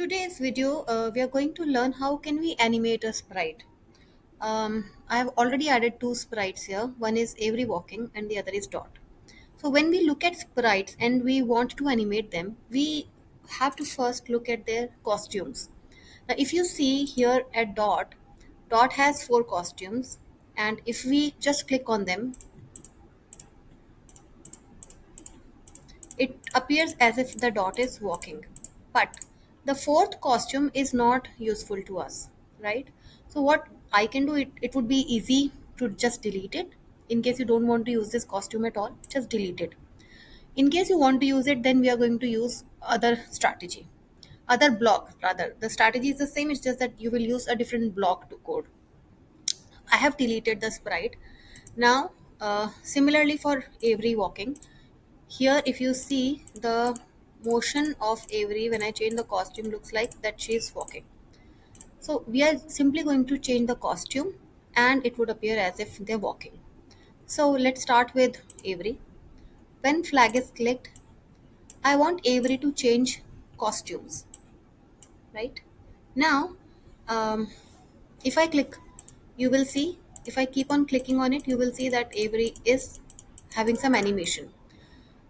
Today's video, we are going to learn how can we animate a sprite. I have already added two sprites here. One is Avery walking and the other is Dot. So when we look at sprites and we want to animate them, we have to first look at their costumes. Now, if you see here at Dot, Dot has four costumes, and if we just click on them, it appears as if the dot is walking. But the fourth costume is not useful to us, right? So what I can do, it would be easy to just delete it. In case you don't want to use this costume at all, just delete it. In case you want to use it, then we are going to use other block rather. The strategy is the same, it's just that you will use a different block to code. I have deleted the sprite. Now, similarly for Avery walking, here, if you see the motion of Avery when I change the costume, looks like that she is walking. So we are simply going to change the costume and it would appear as if they're walking. So let's start with Avery. When flag is clicked, I want Avery to change costumes, right? Now, um, if I click, you will see, if I keep on clicking on it, you will see that Avery is having some animation.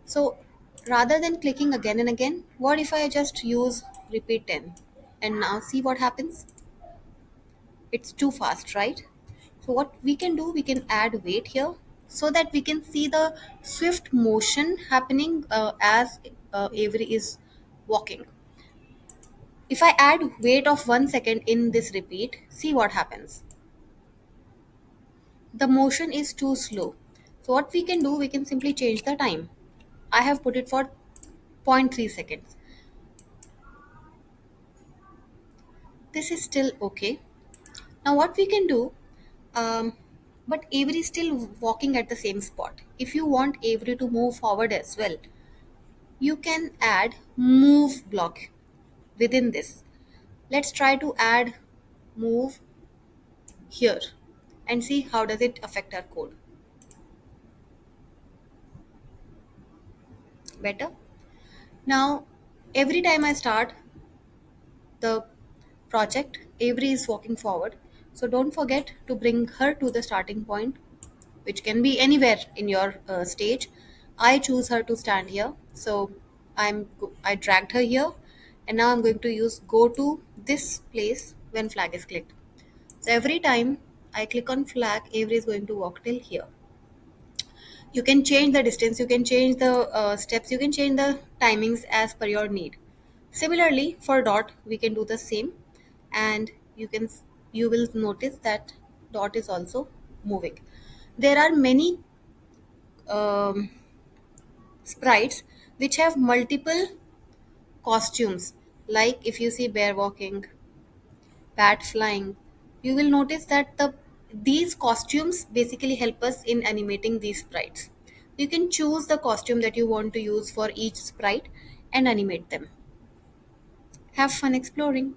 So rather than clicking again and again, what if I just use repeat 10 and now see what happens? It's too fast, right? So what we can do, we can add weight here so that we can see the swift motion happening as Avery is walking. If I add weight of 1 second in this repeat, see what happens. The motion is too slow. So what we can do, we can simply change the time. I have put it for zero point 0.3 seconds. This is still okay. Now what we can do, but Avery is still walking at the same spot. If you want Avery to move forward as well, you can add move block within this. Let's try to add move here and see how does it affect our code. Better? Now every time I start the project, Avery is walking forward. So don't forget to bring her to the starting point, which can be anywhere in your stage. I choose her to stand here, so I dragged her here, and now I'm going to use go to this place when flag is clicked. So every time I click on flag, Avery is going to walk till here. You can change the distance, you can change the steps, you can change the timings as per your need. Similarly for dot, we can do the same, and you will notice that dot is also moving. There are many um, sprites which have multiple costumes, like if you see bear walking, bat flying, you will notice that these costumes basically help us in animating these sprites. You can choose the costume that you want to use for each sprite and animate them. Have fun exploring.